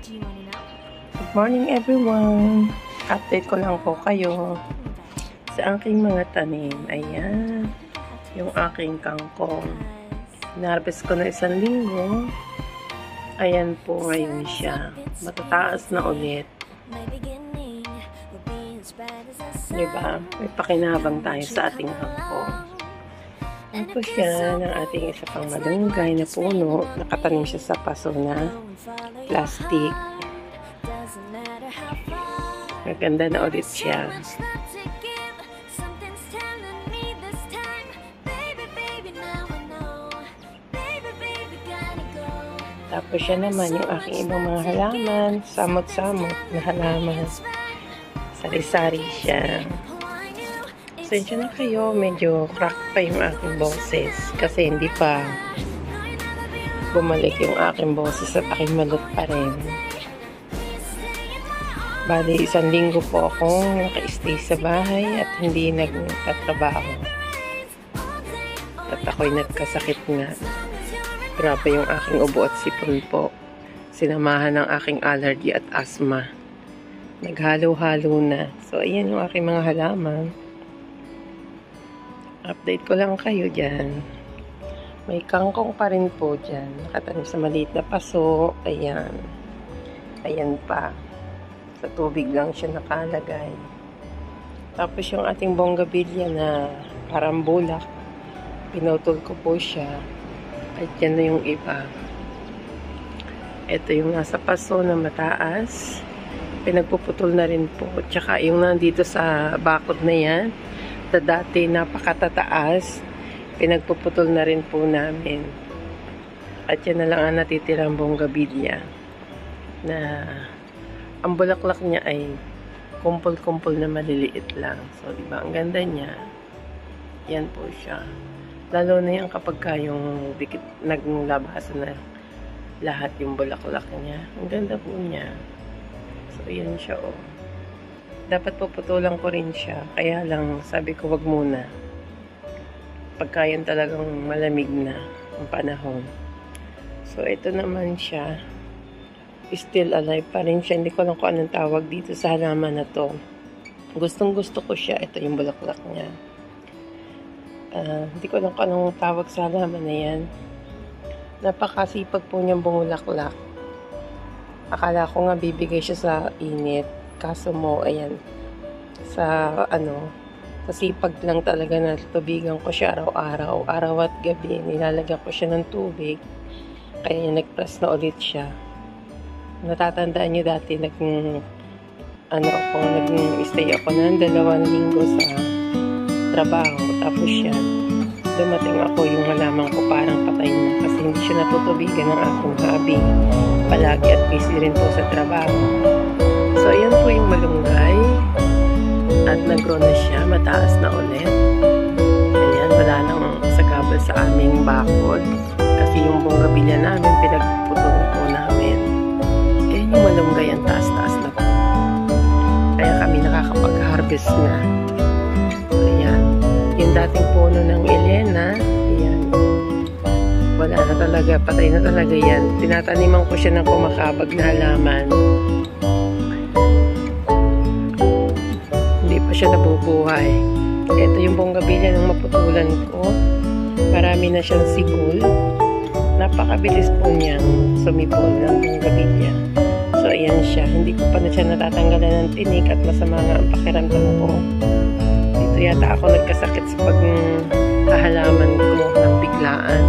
Good morning everyone! Update ko lang po kayo sa aking mga tanim. Ayan, yung aking kangkong. Narvest ko na 1 linggo. Ayan po ngayon siya. Matataas na ulit. Diba? May pakinabang tayo sa ating kangkong. Ito siya ng ating isa pang malunggay na puno. Nakatanim siya sa paso na plastic. Maganda na ulit siya. Tapos siya naman yung aking ibang mga halaman. Samot-samot na halaman. Sari-sari siya. Pasensya na kayo, medyo crack pa yung aking boses kasi hindi pa bumalik yung aking boses at aking malot pa rin. Bali, 1 linggo po akong naka-stay sa bahay at hindi nagtatrabaho. At ako'y nagkasakit nga. Grabe yung aking ubo at sipon po. Sinamahan ng aking allergy at asthma. Naghalo-halo na. So, ayan yung aking mga halaman. Update ko lang kayo dyan. May kangkong pa rin po dyan. Nakatanim sa maliit na paso. Ayan. Ayan pa. Sa tubig lang siya nakalagay. Tapos yung ating bonggabilya na parang bulak. Pinutol ko po siya. At yan na yung iba. Ito yung nasa paso na mataas. Pinagpuputol na rin po. Tsaka yung nandito sa bakod na yan. Dati napakatataas, pinagpuputol na rin po namin. At yan na lang ang natitirang bonggabilya na ang bulaklak niya ay kumpol-kumpol na maliliit lang. So, diba? Ang ganda niya. Yan po siya. Lalo na yan kapag yung dikit, naglabasan na lahat yung bulaklak niya. Ang ganda po niya. So, yan siya, oh. Dapat puputulan ko rin siya. Kaya lang, sabi ko wag muna. Pagka yan talagang malamig na ang panahon. So, ito naman siya. Still alive pa rin siya. Hindi ko lang kung anong tawag dito sa halaman na to. Gustong gusto ko siya. Ito yung bulaklak niya. Hindi ko lang kung anong tawag sa halaman na yan. Napakasipag po niyang bumulaklak. Akala ko nga bibigay siya sa init. Kaso mo, ayan, sa sipag lang talaga na tubigan ko siya araw-araw, araw at gabi, nilalagyan ko siya ng tubig, kaya nag-press na ulit siya. Natatandaan niyo dati, nag-stay ako ng 2 linggo sa trabaho, tapos siya, dumating ako, yung halaman ko parang patay na, kasi hindi siya natutubigan ng aking hobby, palagi at busy rin po sa trabaho. So, ayan po yung malunggay. At nag-grow na siya. Mataas na ulit. Ayan, wala nang sagabal sa aming bakod. Kasi yung bonggabilya namin, pinagputol na po namin. Ayan yung malunggay. Ang taas-taas na po. Kaya kami nakakapag-harvest na. Ayan. Yung dating puno ng Elena. Ayan. Wala na talaga. Patay na talaga yan. Tinataniman ko siya ng kumakabag na halaman. Siya nabubuhay. Ito yung bonggabilya ng maputulan ko. Marami na siyang sigul. Napakabilis po niyang sumipol ng bonggabilya. So, ayan siya. Hindi ko pa na siya natatanggalan ng tinik at masama nga ang pakiramdam ko. Dito yata ako nagkasakit sa paghahalaman ko ng biglaan.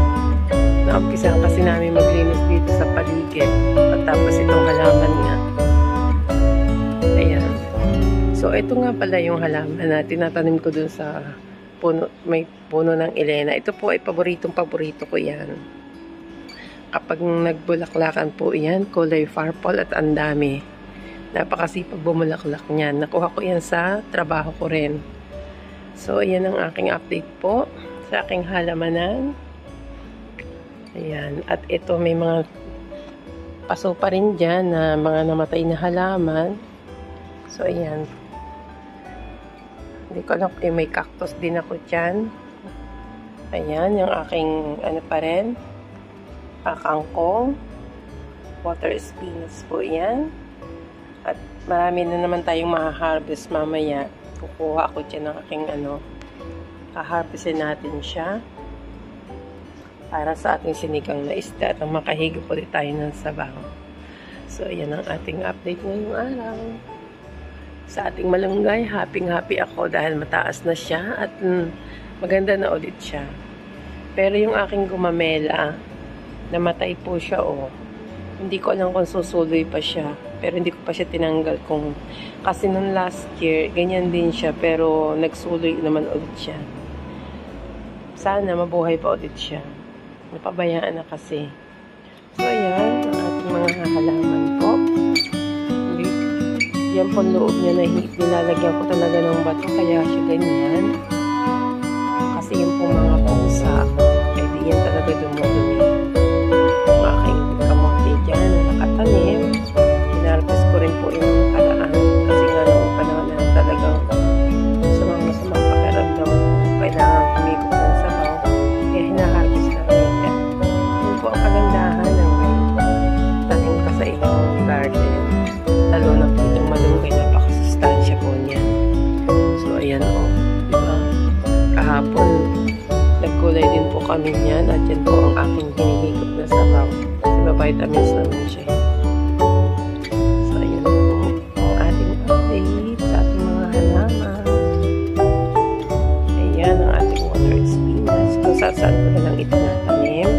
Naumpisahan kasi namin maglinis dito sa paligid. At tapos itong halaman nga. Ayan. So, ito nga pala yung halaman na tinatanim ko dun sa puno, may puno ng Elena. Ito po ay paborito ko yan. Kapag nagbulaklakan po yan, kulay purple at ang dami. Napakasipag bumulaklak niyan. Nakuha ko yan sa trabaho ko rin. So, ayan ang aking update po sa aking halamanan. Ayan. At ito may mga paso pa rin dyan na mga namatay na halaman. So, ayan. Hindi ko alam, may cactus din ako dyan. Ayan, yung aking, pa rin, kangkong. water spinach po yan. At marami na naman tayong maha-harvest mamaya. Kukuha ako dyan ng aking haharvestin natin siya para sa ating sinigang na isda at makahigop ulit tayo ng sabaw. So, ayan ang ating update ngayong araw. Sa ating malunggay, happy ako dahil mataas na siya at maganda na ulit siya. Pero yung aking gumamela, namatay po siya Hindi ko alam kung susuloy pa siya. Pero hindi ko pa siya tinanggal kasi nung last year, ganyan din siya. Pero nagsuloy naman ulit siya. Sana mabuhay pa ulit siya. Napabayaan na kasi. So, ayan, ang ating mga halaman po. Yan po loob niya na nilalagyan ko talaga ng bato. Kaya siya ganyan. Kasi yan po mga pusa. Kaya di yan talaga dumudumi. Ang aking kamote dyan na nakatanim. Hinarvest ko rin po yung karaan. Kasi nga noong panahon na talagang masamang pakiramdam. Kailangan kumikot ng sabaw. Kaya hinaharvest na rin yan. Yun po ang kagandahan ng may tanim ka sa iyong garden. Lalo na po itong malunggay. Napakasustansya po niyan. So ayan diba? Kahapon nagkulay din po kami niyan at yan po ang aking hinihigop na sabaw. Kasi ma-vitamins naman siya. So ayan po ang ating update sa ating mga halaman. Ayan ang ating water spinach. Kung saan ko na lang ito natanim.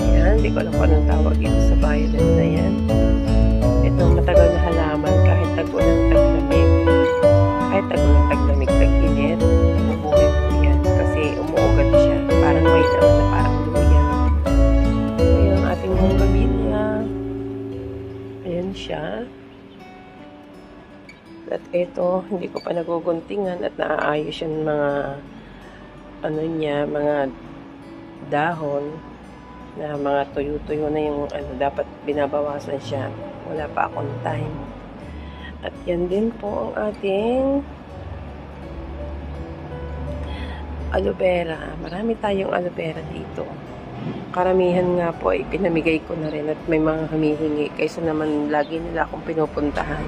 Ayan, hindi ko alam kung anong tawag ito sa violet na yan. Ito matagal na halaman kahit tag-ulang taglamig. Kahit tag-ulang taglamig, tag-init. Mabuhay po yan kasi umuugat siya. Parang may naman na parang luya. So yun ang ating bonggamilla. Ayan siya. At ito, hindi ko pa naguguntingan at naaayos yung mga mga dahon na mga tuyo-tuyo na yung dapat binabawasan siya. Wala pa akong time. At yan din po ang ating aloe vera. Marami tayong aloe vera dito. Karamihan nga po ay pinamigay ko na rin at may mga humihingi. Kaysa naman lagi nila akong pinupuntahan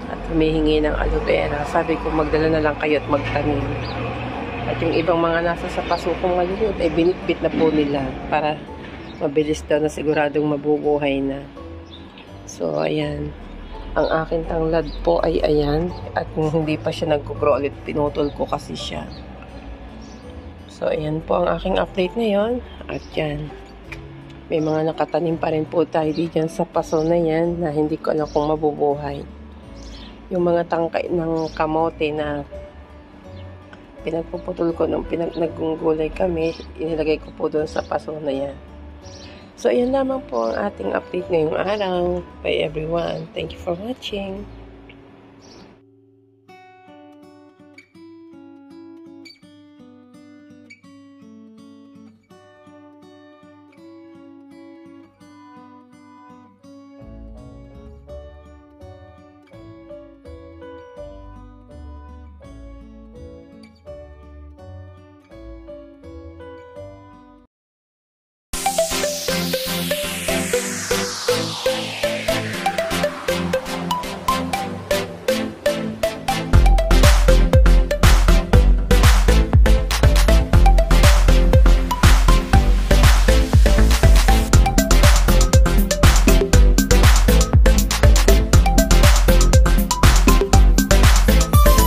at humihingi ng aloe vera. Sabi ko magdala na lang kayo at magtanim. At yung ibang mga nasa sa pasukong malulot ay binitbit na po nila para mabilis daw na siguradong mabubuhay na. So, ayan. Ang aking tanglad po ay ayan. At hindi pa siya nag-grow ulit. Pinutol ko kasi siya. So, ayan po ang aking update ngayon. At yan. May mga nakatanim pa rin po tayo dyan sa paso na yan na hindi ko alam kung mabubuhay. Yung mga tangkay ng kamote na pinagpuputol ko nung naggulay kami, inilagay ko po doon sa paso na yan. So, ayan lamang po ang ating update ngayong araw. Bye everyone. Thank you for watching.